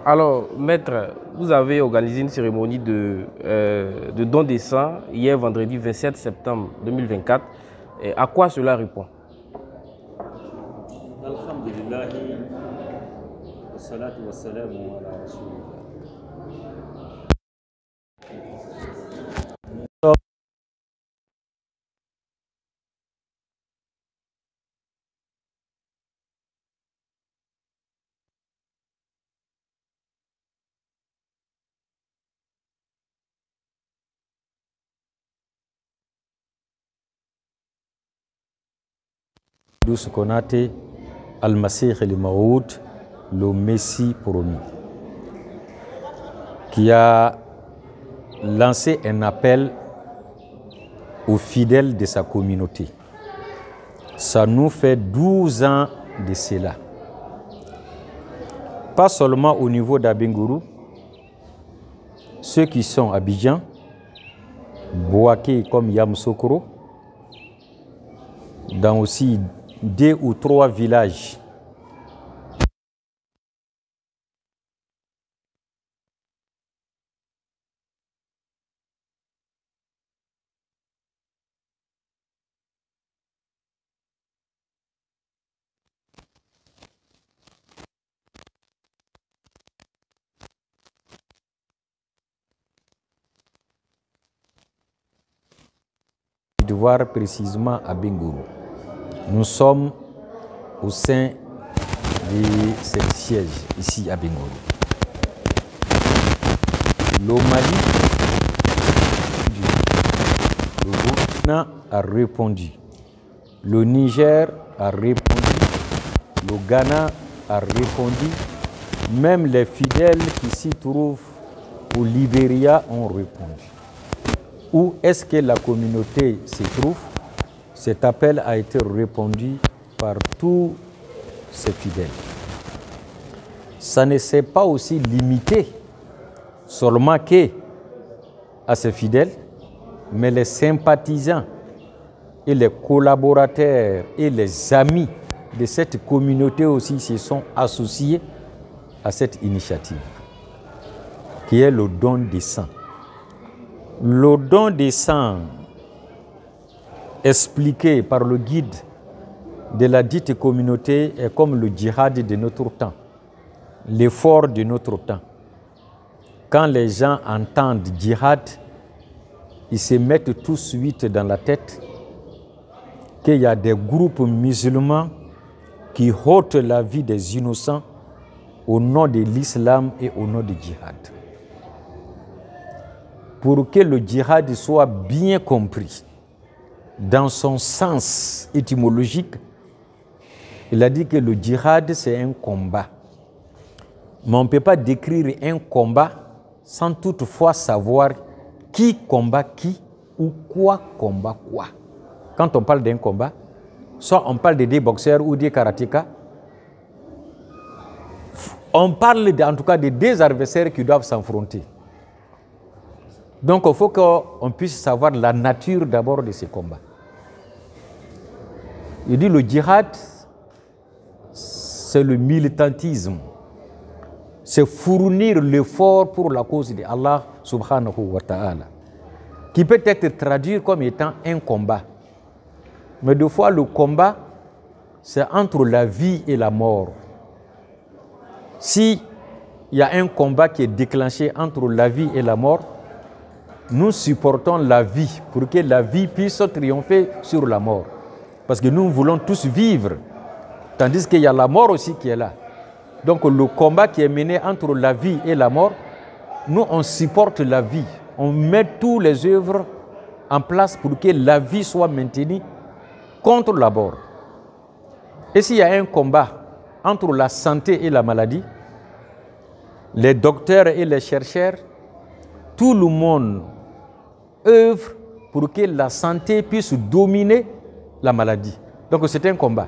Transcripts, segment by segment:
Alors, maître, vous avez organisé une cérémonie de don de sang hier vendredi 27 septembre 2024. Et à quoi cela répond? Alhamdulillah, wassalatu wassalamu ala rasulillah. Ce qu'on a été Al-Masih al-Maoud, le Messie promis, qui a lancé un appel aux fidèles de sa communauté. Ça nous fait 12 ans de cela. Pas seulement au niveau d'Abengourou, ceux qui sont à Abidjan, Bouaké comme Yamoussoukro, dans aussi 2 ou 3 villages. De voir précisément à Bengourou. Nous sommes au sein de ce siège ici à Bengourou. Le Mali, le Burkina a répondu. Le Niger a répondu. Le Ghana a répondu. Même les fidèles qui s'y trouvent au Libéria ont répondu. Où est-ce que la communauté se trouve? Cet appel a été répondu par tous ces fidèles. Ça ne s'est pas aussi limité seulement à ces fidèles, mais les sympathisants et les collaborateurs et les amis de cette communauté aussi se sont associés à cette initiative, qui est le don de sang. Le don de sang expliqué par le guide de la dite communauté est comme le djihad de notre temps, l'effort de notre temps. Quand les gens entendent djihad, ils se mettent tout de suite dans la tête qu'il y a des groupes musulmans qui ôtent la vie des innocents au nom de l'islam et au nom du djihad. Pour que le djihad soit bien compris, dans son sens étymologique, il a dit que le djihad, c'est un combat. Mais on ne peut pas décrire un combat sans toutefois savoir qui combat qui ou quoi combat quoi. Quand on parle d'un combat, soit on parle de des boxeurs ou des karatékas, on parle en tout cas de deux adversaires qui doivent s'affronter. Donc il faut qu'on puisse savoir la nature d'abord de ces combats. Il dit le djihad, c'est le militantisme. C'est fournir l'effort pour la cause de Allah subhanahu wa ta'ala, qui peut être traduit comme étant un combat. Mais des fois, le combat, c'est entre la vie et la mort. Si il y a un combat qui est déclenché entre la vie et la mort, nous supportons la vie pour que la vie puisse triompher sur la mort. Parce que nous voulons tous vivre, tandis qu'il y a la mort aussi qui est là. Donc le combat qui est mené entre la vie et la mort, nous on supporte la vie. On met toutes les œuvres en place pour que la vie soit maintenue contre la mort. Et s'il y a un combat entre la santé et la maladie, les docteurs et les chercheurs, tout le monde œuvre pour que la santé puisse dominer la maladie. Donc c'est un combat.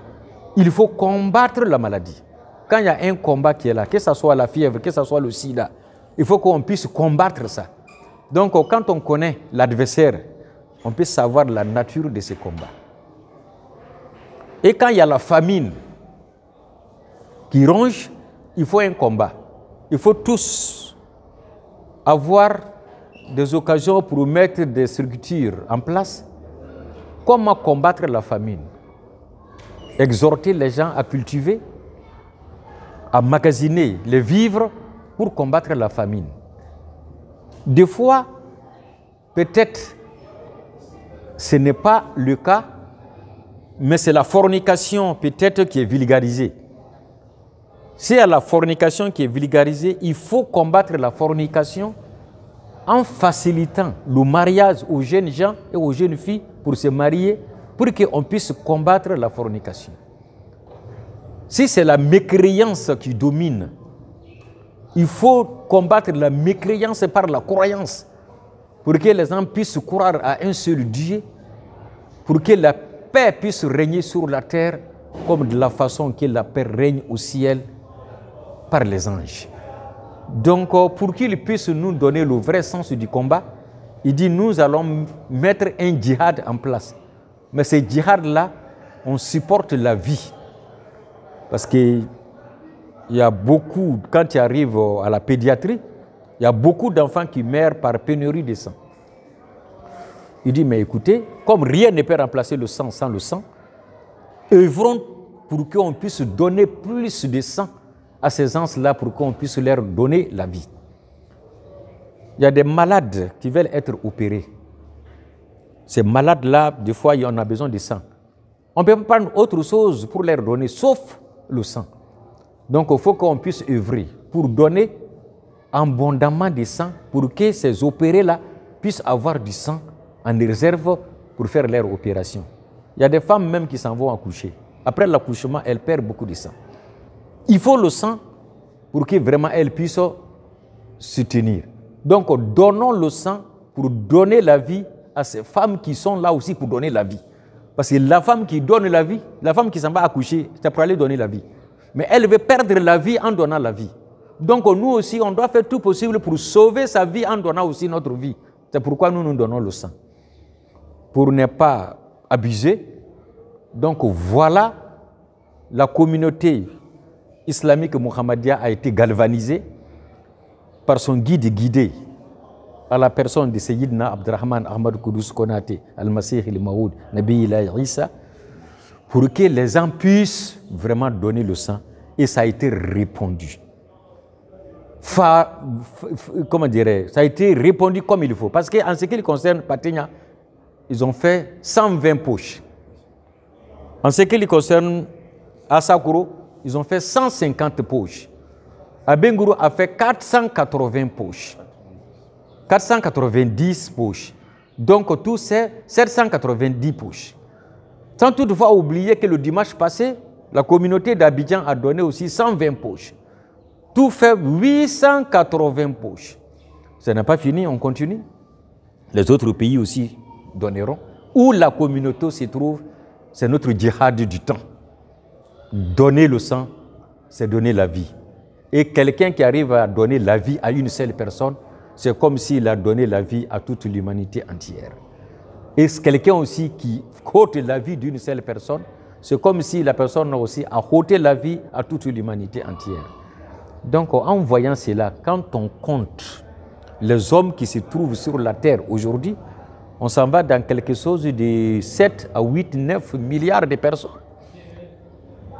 Il faut combattre la maladie. Quand il y a un combat qui est là, que ce soit la fièvre, que ce soit le sida, il faut qu'on puisse combattre ça. Donc quand on connaît l'adversaire, on peut savoir la nature de ce combat. Et quand il y a la famine qui ronge, il faut un combat. Il faut tous avoir des occasions pour mettre des structures en place. Comment combattre la famine? Exhorter les gens à cultiver, à magasiner les vivres pour combattre la famine. Des fois, peut-être, ce n'est pas le cas, mais c'est la fornication peut-être qui est vulgarisée. Si à la fornication qui est vulgarisée, il faut combattre la fornication en facilitant le mariage aux jeunes gens et aux jeunes filles pour se marier, pour qu'on puisse combattre la fornication. Si c'est la mécréance qui domine, il faut combattre la mécréance par la croyance, pour que les gens puissent croire à un seul Dieu, pour que la paix puisse régner sur la terre, comme de la façon que la paix règne au ciel par les anges. Donc, pour qu'ils puissent nous donner le vrai sens du combat, il dit, nous allons mettre un djihad en place. Mais ce djihad-là, on supporte la vie. Parce qu'il y a beaucoup, quand tu arrives à la pédiatrie, il y a beaucoup d'enfants qui meurent par pénurie de sang. Il dit, mais écoutez, comme rien ne peut remplacer le sang sans le sang, œuvrons pour qu'on puisse donner plus de sang à ces gens-là, pour qu'on puisse leur donner la vie. Il y a des malades qui veulent être opérés. Ces malades-là, des fois, on a besoin de sang. On ne peut pas prendre autre chose pour leur donner, sauf le sang. Donc, il faut qu'on puisse œuvrer pour donner abondamment de sang, pour que ces opérés-là puissent avoir du sang en réserve pour faire leur opération. Il y a des femmes même qui s'en vont accoucher. Après l'accouchement, elles perdent beaucoup de sang. Il faut le sang pour que vraiment elles puissent se tenir. Donc, donnons le sang pour donner la vie à ces femmes qui sont là aussi pour donner la vie. Parce que la femme qui donne la vie, la femme qui s'en va accoucher, c'est pour aller donner la vie. Mais elle veut perdre la vie en donnant la vie. Donc, nous aussi, on doit faire tout possible pour sauver sa vie en donnant aussi notre vie. C'est pourquoi nous donnons le sang. Pour ne pas abuser. Donc, voilà, la communauté islamique Muhammadiyya a été galvanisée par son guide guidé à la personne de Sayyidina Abdurrahman Ahmad Kudus Konate, Al-Masih al-Maoud, Nabi Ilahi Isa, pour que les gens puissent vraiment donner le sang. Et ça a été répondu. Comment dirais-je? Ça a été répondu comme il faut. Parce qu'en ce qui concerne Pategna, ils ont fait 120 poches. En ce qui concerne Asakuro, ils ont fait 150 poches. Abengourou a fait 480 poches. 490 poches. Donc, tout c'est 790 poches. Sans toutefois oublier que le dimanche passé, la communauté d'Abidjan a donné aussi 120 poches. Tout fait 880 poches. Ça n'a pas fini, on continue. Les autres pays aussi donneront. Où la communauté se trouve, c'est notre djihad du temps. Donner le sang, c'est donner la vie. Et quelqu'un qui arrive à donner la vie à une seule personne, c'est comme s'il a donné la vie à toute l'humanité entière. Et quelqu'un aussi qui ôte la vie d'une seule personne, c'est comme si la personne aussi a ôté la vie à toute l'humanité entière. Donc en voyant cela, quand on compte les hommes qui se trouvent sur la terre aujourd'hui, on s'en va dans quelque chose de 7 à 8, 9 milliards de personnes.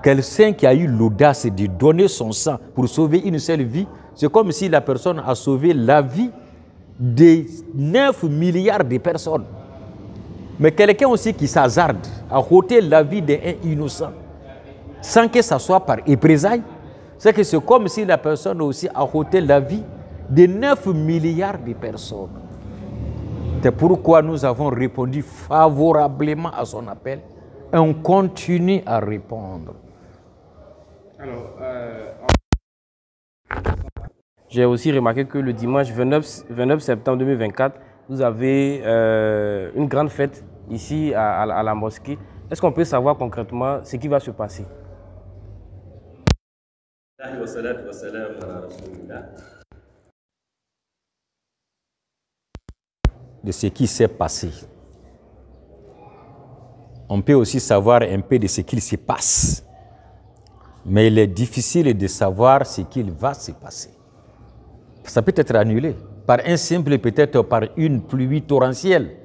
Quelqu'un qui a eu l'audace de donner son sang pour sauver une seule vie, c'est comme si la personne a sauvé la vie de 9 milliards de personnes. Mais quelqu'un aussi qui s'hasarde à ôter la vie d'un innocent, sans que ça soit par éprésailles, c'est que c'est comme si la personne aussi a ôté la vie de 9 milliards de personnes. C'est pourquoi nous avons répondu favorablement à son appel et on continue à répondre. Alors, j'ai aussi remarqué que le dimanche 29 septembre 2024, vous avez une grande fête ici à la mosquée. Est-ce qu'on peut savoir concrètement ce qui va se passer? De ce qui s'est passé. On peut aussi savoir un peu de ce qu'il se passe. Mais il est difficile de savoir ce qu'il va se passer. Ça peut être annulé par un simple, peut-être par une pluie torrentielle.